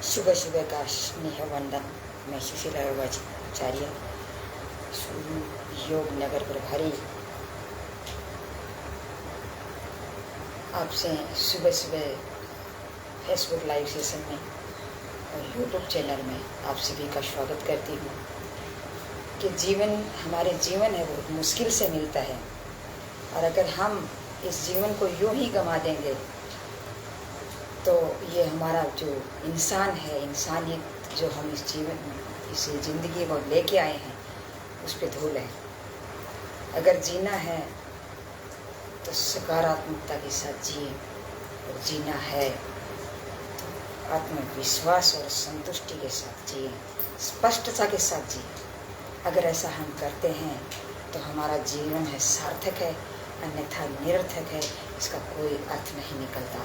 सुबह सुबह का स्नेह वंदन। मैं सुशीला आचार्य, योग नगर प्रभारी, आपसे सुबह सुबह फेसबुक लाइव सेशन में और यूट्यूब चैनल में आप सभी का स्वागत करती हूँ कि हमारे जीवन है वो मुश्किल से मिलता है, और अगर हम इस जीवन को यूं ही गंवा देंगे तो ये हमारा जो इंसान है, इंसानियत जो हम इस ज़िंदगी को लेके आए हैं उस पे धूल है। अगर जीना है तो सकारात्मकता के साथ जिए, और जीना है तो आत्मविश्वास और संतुष्टि के साथ जिए, स्पष्टता के साथ जिए। अगर ऐसा हम करते हैं तो हमारा जीवन है सार्थक है, अन्यथा निरर्थक है, इसका कोई अर्थ नहीं निकलता।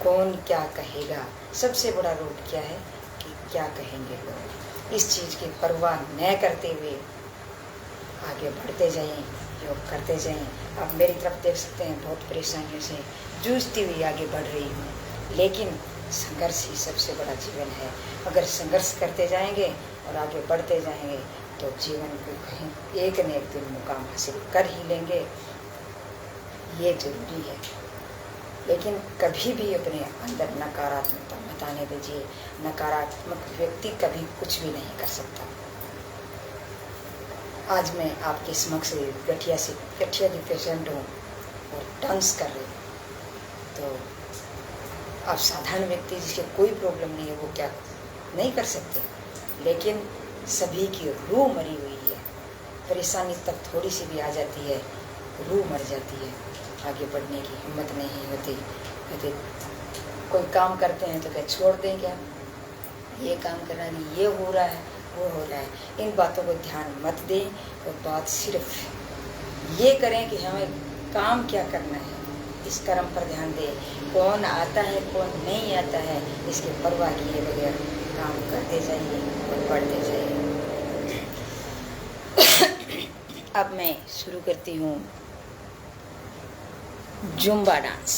कौन क्या कहेगा, सबसे बड़ा रोग क्या है कि क्या कहेंगे लोग। इस चीज़ की परवाह न करते हुए आगे बढ़ते जाएं, योग करते जाएं। आप मेरी तरफ देख सकते हैं, बहुत परेशानियों से जूझती हुई आगे बढ़ रही हूँ, लेकिन संघर्ष ही सबसे बड़ा जीवन है। अगर संघर्ष करते जाएंगे और आगे बढ़ते जाएंगे तो जीवन को कहीं एक न एक दिन मुकाम हासिल कर ही लेंगे, ये जरूरी है। लेकिन कभी भी अपने अंदर नकारात्मकता मत आने दीजिए। नकारात्मक व्यक्ति कभी कुछ भी नहीं कर सकता। आज मैं आपके समक्ष गठिया की पेशेंट हूँ और डांस कर रही हूँ, तो आप साधारण व्यक्ति जिसके कोई प्रॉब्लम नहीं है वो क्या नहीं कर सकते, लेकिन सभी की रूह मरी हुई है। परेशानी तक थोड़ी सी भी आ जाती है, रूह मर जाती है, आगे बढ़ने की हिम्मत नहीं होती। कहते कोई काम करते हैं तो क्या छोड़ दें क्या, ये काम करना नहीं, ये हो रहा है वो हो रहा है। इन बातों को ध्यान मत दें, और बात सिर्फ ये करें कि हमें काम क्या करना है, इस कर्म पर ध्यान दें। कौन आता है कौन नहीं आता है इसकी परवाह किए बगैर काम करते जाइए और बढ़ते जाइए। अब मैं शुरू करती हूँ जुम्बा डांस।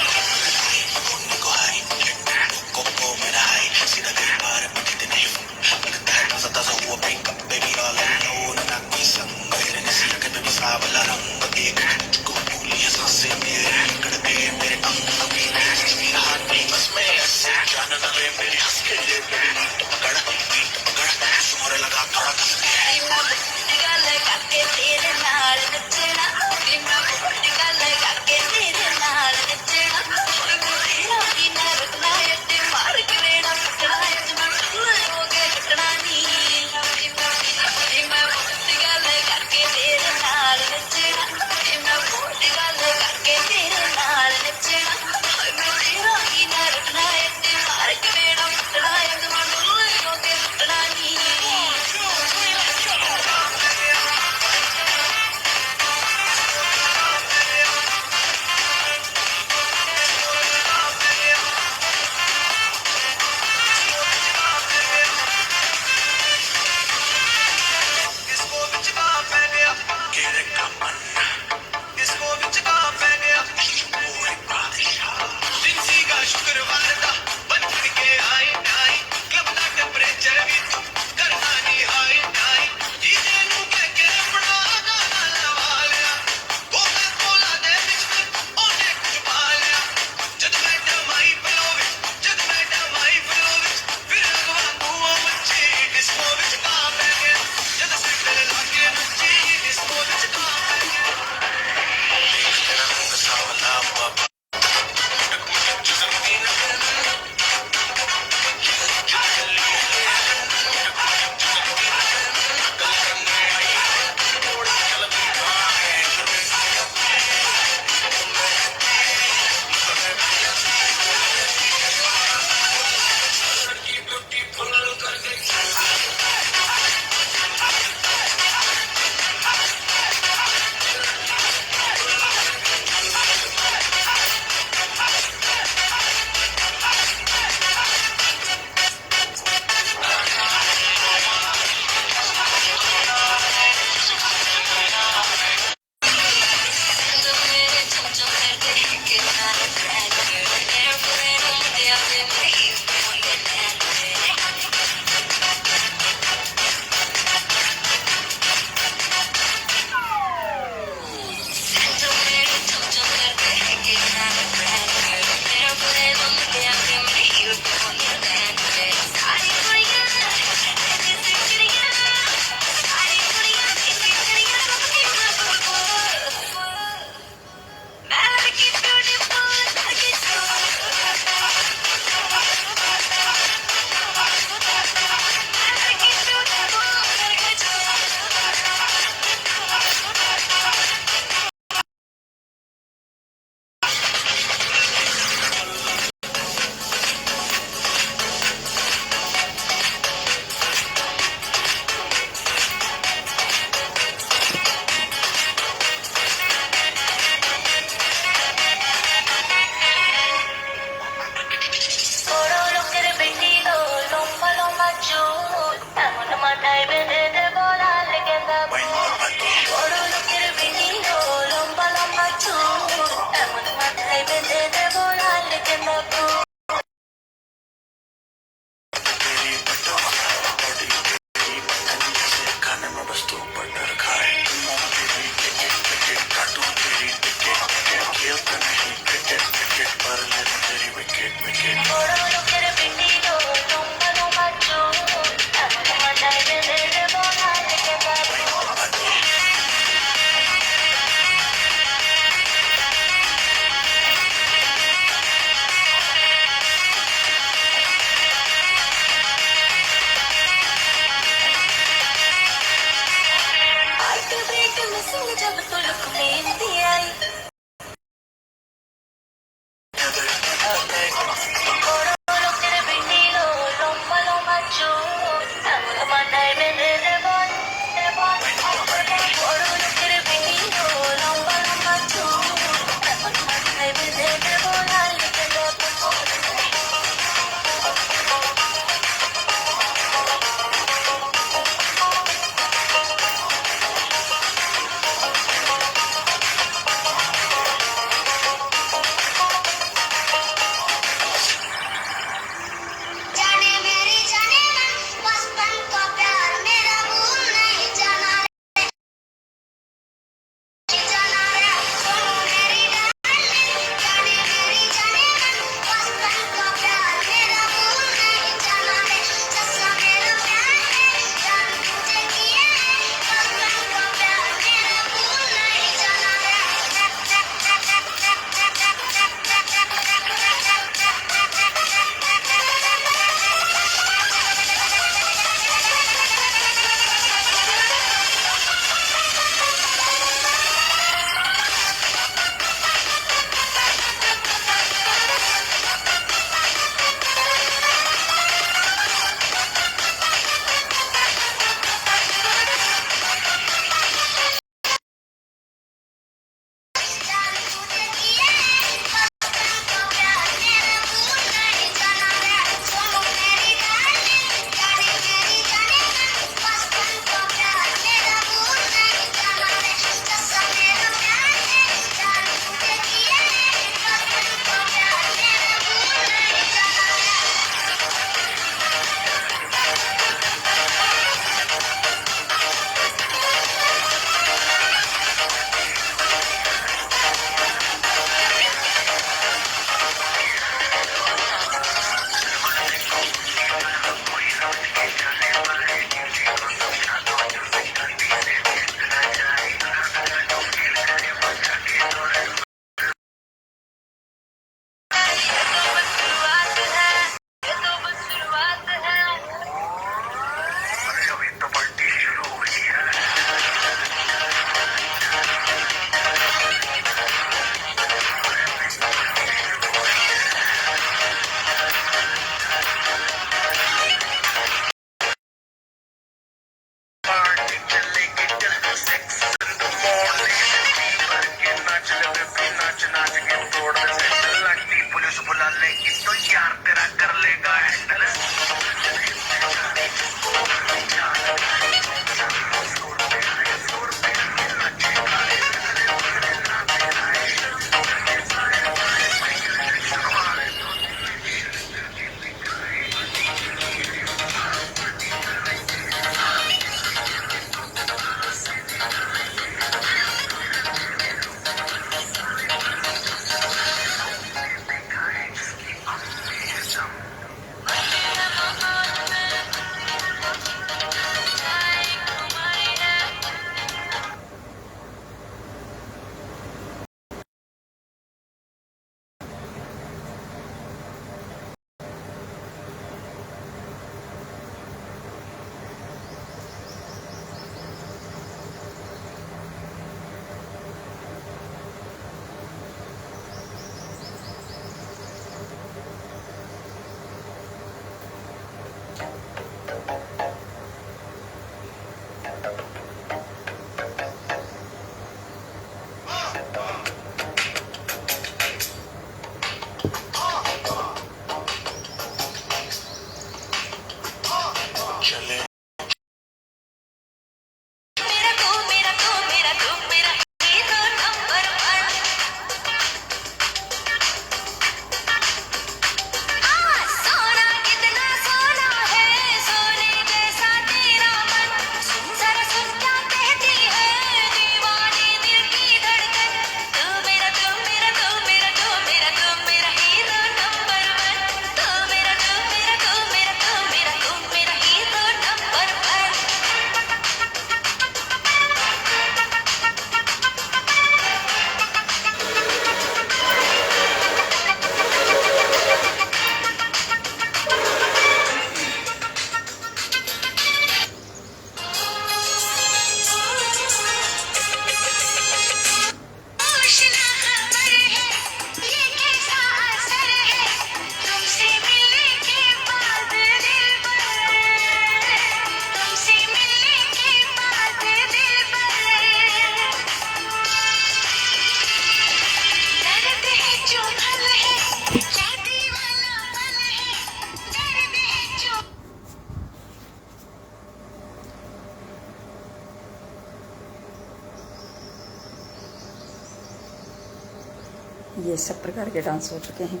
ये सब प्रकार के डांस हो चुके हैं,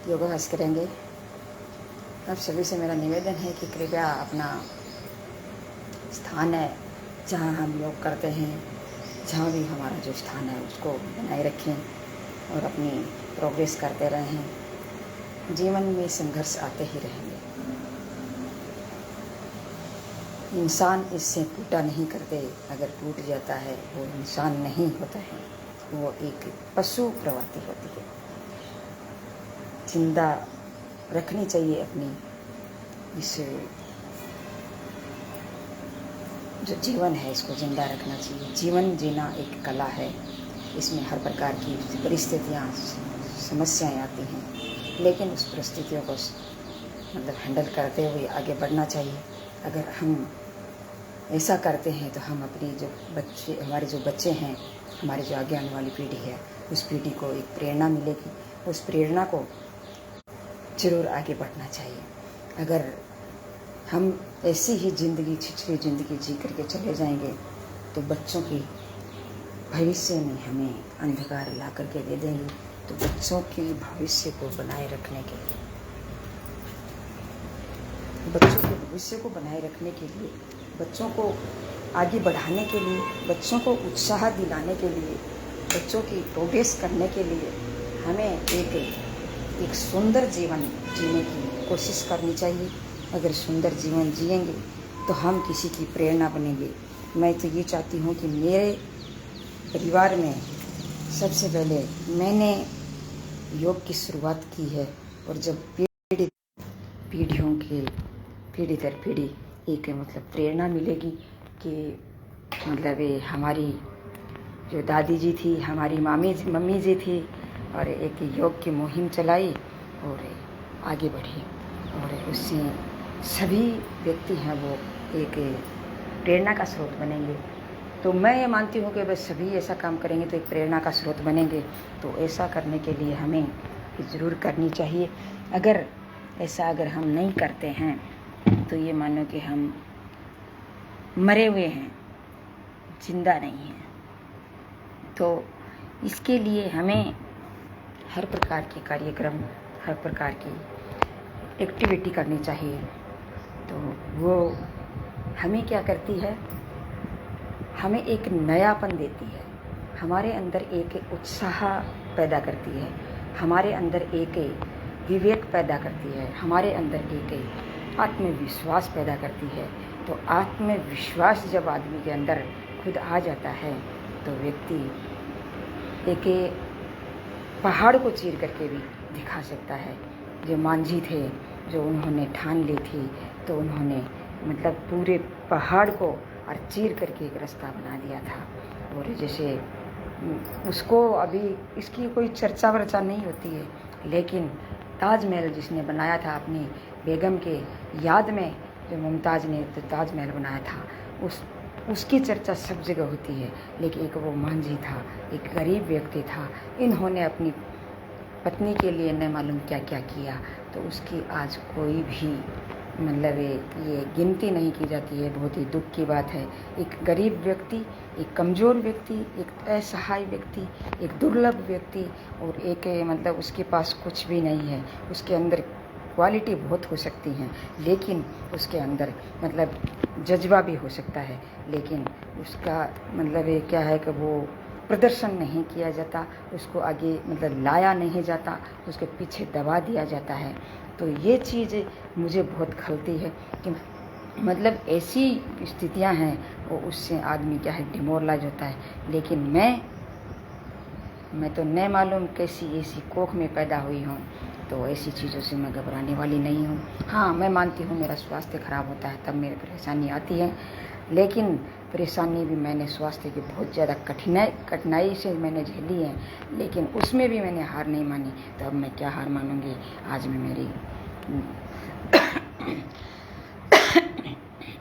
योगाभ्यास करेंगे। आप सभी से मेरा निवेदन है कि कृपया अपना स्थान है जहाँ हम योग करते हैं, जहाँ भी हमारा जो स्थान है उसको बनाए रखें और अपनी प्रोग्रेस करते रहें। जीवन में संघर्ष आते ही रहेंगे। इंसान इससे टूटा नहीं करते, अगर टूट जाता है वो इंसान नहीं होता है, वो एक पशु प्रवृत्ति होती है। जिंदा रखनी चाहिए अपनी इस जो जीवन है, इसको जिंदा रखना चाहिए। जीवन जीना एक कला है, इसमें हर प्रकार की परिस्थितियाँ समस्याएं आती हैं, लेकिन उस परिस्थितियों को मतलब हैंडल करते हुए आगे बढ़ना चाहिए। अगर हम ऐसा करते हैं तो हम अपनी जो बच्चे, हमारे जो बच्चे हैं, हमारी जो आगे आने वाली पीढ़ी है, उस पीढ़ी को एक प्रेरणा मिलेगी। उस प्रेरणा को जरूर आगे बढ़ना चाहिए। अगर हम ऐसी ही ज़िंदगी, छिछली ज़िंदगी जी करके चले जाएंगे तो बच्चों की भविष्य में हमें अंधकार ला करके दे देंगे। तो बच्चों की भविष्य को बनाए रखने के लिए, बच्चों के भविष्य को बनाए रखने के लिए, बच्चों को आगे बढ़ाने के लिए, बच्चों को उत्साह दिलाने के लिए, बच्चों की प्रोग्रेस करने के लिए हमें एक सुंदर जीवन जीने की कोशिश करनी चाहिए। अगर सुंदर जीवन जिएंगे तो हम किसी की प्रेरणा बनेंगे। मैं तो ये चाहती हूँ कि मेरे परिवार में सबसे पहले मैंने योग की शुरुआत की है, और जब पीढ़ियों के पीढ़ी दर पीढ़ी एक मतलब प्रेरणा मिलेगी कि मतलब ये हमारी जो दादी जी थी, हमारी मम्मी जी थी, और एक योग की मुहिम चलाई और आगे बढ़ी, और उससे सभी व्यक्ति हैं वो एक प्रेरणा का स्रोत बनेंगे। तो मैं ये मानती हूँ कि बस सभी ऐसा काम करेंगे तो एक प्रेरणा का स्रोत बनेंगे। तो ऐसा करने के लिए हमें ज़रूर करनी चाहिए। अगर हम नहीं करते हैं तो ये मानो कि हम मरे हुए हैं, जिंदा नहीं हैं। तो इसके लिए हमें हर प्रकार के कार्यक्रम, हर प्रकार की एक्टिविटी करनी चाहिए। तो वो हमें क्या करती है, हमें एक नयापन देती है, हमारे अंदर एक उत्साह पैदा करती है, हमारे अंदर एक विवेक पैदा करती है, हमारे अंदर एक आत्मविश्वास पैदा करती है। तो आत्मविश्वास जब आदमी के अंदर खुद आ जाता है तो व्यक्ति एक पहाड़ को चीर करके भी दिखा सकता है। जो मांझी थे, जो उन्होंने ठान ली थी, तो उन्होंने मतलब पूरे पहाड़ को और चीर करके एक रास्ता बना दिया था। और जैसे उसको अभी इसकी कोई चर्चा वर्चा नहीं होती है, लेकिन ताजमहल जिसने बनाया था अपनी बेगम के याद में, जो मुमताज़ ने तो ताजमहल बनाया था, उसकी चर्चा सब जगह होती है। लेकिन एक वो मांझी था, एक गरीब व्यक्ति था, इन्होंने अपनी पत्नी के लिए न मालूम क्या क्या किया, तो उसकी आज कोई भी मतलब ये गिनती नहीं की जाती है। बहुत ही दुख की बात है। एक गरीब व्यक्ति, एक कमज़ोर व्यक्ति, एक असहाय व्यक्ति, एक दुर्लभ व्यक्ति, और एक मतलब उसके पास कुछ भी नहीं है। उसके अंदर क्वालिटी बहुत हो सकती हैं, लेकिन उसके अंदर मतलब जज्बा भी हो सकता है, लेकिन उसका मतलब ये क्या है कि वो प्रदर्शन नहीं किया जाता, उसको आगे मतलब लाया नहीं जाता, उसके पीछे दबा दिया जाता है। तो ये चीज़ मुझे बहुत खलती है कि मतलब ऐसी स्थितियां हैं, वो उससे आदमी क्या है डिमोरलाइज होता है। लेकिन मैं तो न मालूम कैसी ऐसी कोख में पैदा हुई हूँ, तो ऐसी चीज़ों से मैं घबराने वाली नहीं हूँ। हाँ, मैं मानती हूँ मेरा स्वास्थ्य खराब होता है तब मेरी परेशानी आती है, लेकिन परेशानी भी मैंने स्वास्थ्य की बहुत ज़्यादा कठिनाई से मैंने झेली है, लेकिन उसमें भी मैंने हार नहीं मानी। तो अब मैं क्या हार मानूंगी। आज मैं मेरी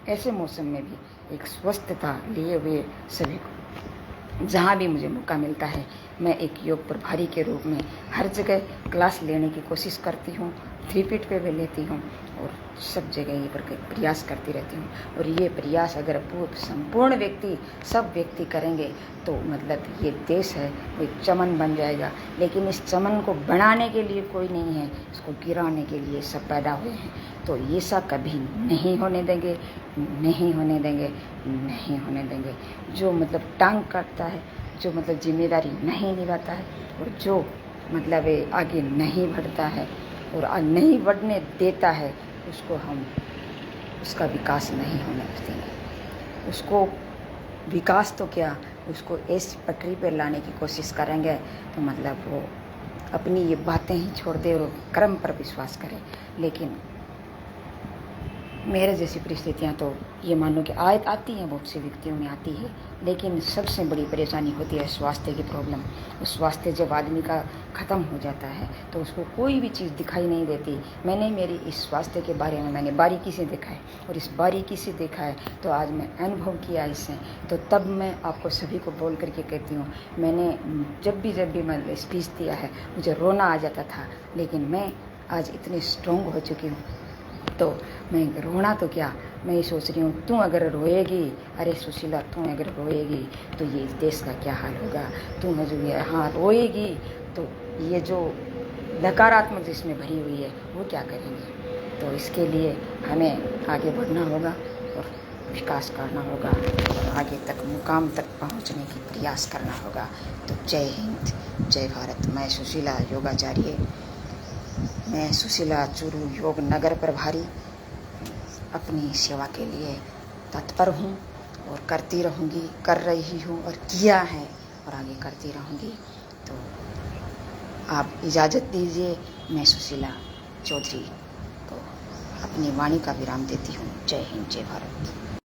ऐसे मौसम में भी एक स्वस्थता लिए हुए सभी को जहाँ भी मुझे मौका मिलता है, मैं एक योग प्रभारी के रूप में हर जगह क्लास लेने की कोशिश करती हूँ, रिपीट पे भी लेती हूँ और सब जगह ये प्रयास करती रहती हूँ। और ये प्रयास अगर संपूर्ण व्यक्ति, सब व्यक्ति करेंगे तो मतलब ये देश है वो एक चमन बन जाएगा। लेकिन इस चमन को बनाने के लिए कोई नहीं है, इसको गिराने के लिए सब पैदा हुए हैं। तो ये सब कभी नहीं होने देंगे, नहीं होने देंगे, नहीं होने देंगे। जो मतलब टांग काटता है, जो मतलब जिम्मेदारी नहीं निभाता है और जो मतलब आगे नहीं बढ़ता है और नहीं बढ़ने देता है, उसको हम उसका विकास नहीं होने देंगे। उसको विकास तो क्या, उसको इस पटरी पर लाने की कोशिश करेंगे तो मतलब वो अपनी ये बातें ही छोड़ दे और कर्म पर विश्वास करे। लेकिन मेरे जैसी परिस्थितियाँ तो ये मान लो कि आती हैं, बहुत से व्यक्तियों में आती है। लेकिन सबसे बड़ी परेशानी होती है स्वास्थ्य की प्रॉब्लम। स्वास्थ्य जब आदमी का ख़त्म हो जाता है तो उसको कोई भी चीज़ दिखाई नहीं देती। मैंने मेरी इस स्वास्थ्य के बारे में मैंने बारीकी से देखा है और इस बारीकी से देखा है तो आज मैं अनुभव किया इससे। तो तब मैं आपको सभी को बोल करके कहती हूँ, मैंने जब भी मैं स्पीच दिया है मुझे रोना आ जाता था, लेकिन मैं आज इतनी स्ट्रॉन्ग हो चुकी हूँ तो मैं रोना तो क्या, मैं ये सोच रही हूँ तू अगर रोएगी, अरे सुशीला तू अगर रोएगी तो ये देश का क्या हाल होगा। तू जो हाँ रोएगी तो ये जो नकारात्मक जिसमें भरी हुई है वो क्या करेंगे। तो इसके लिए हमें आगे बढ़ना होगा और विकास करना होगा और आगे तक मुकाम तक पहुँचने की प्रयास करना होगा। तो जय हिंद, जय भारत। मैं सुशीला योगाचार्य, मैं सुशीला चूरू योग नगर प्रभारी अपनी सेवा के लिए तत्पर हूँ और करती रहूँगी, कर रही हूँ और किया है और आगे करती रहूँगी। तो आप इजाज़त दीजिए, मैं सुशीला चौधरी को अपनी वाणी का विराम देती हूँ। जय हिंद, जय भारत।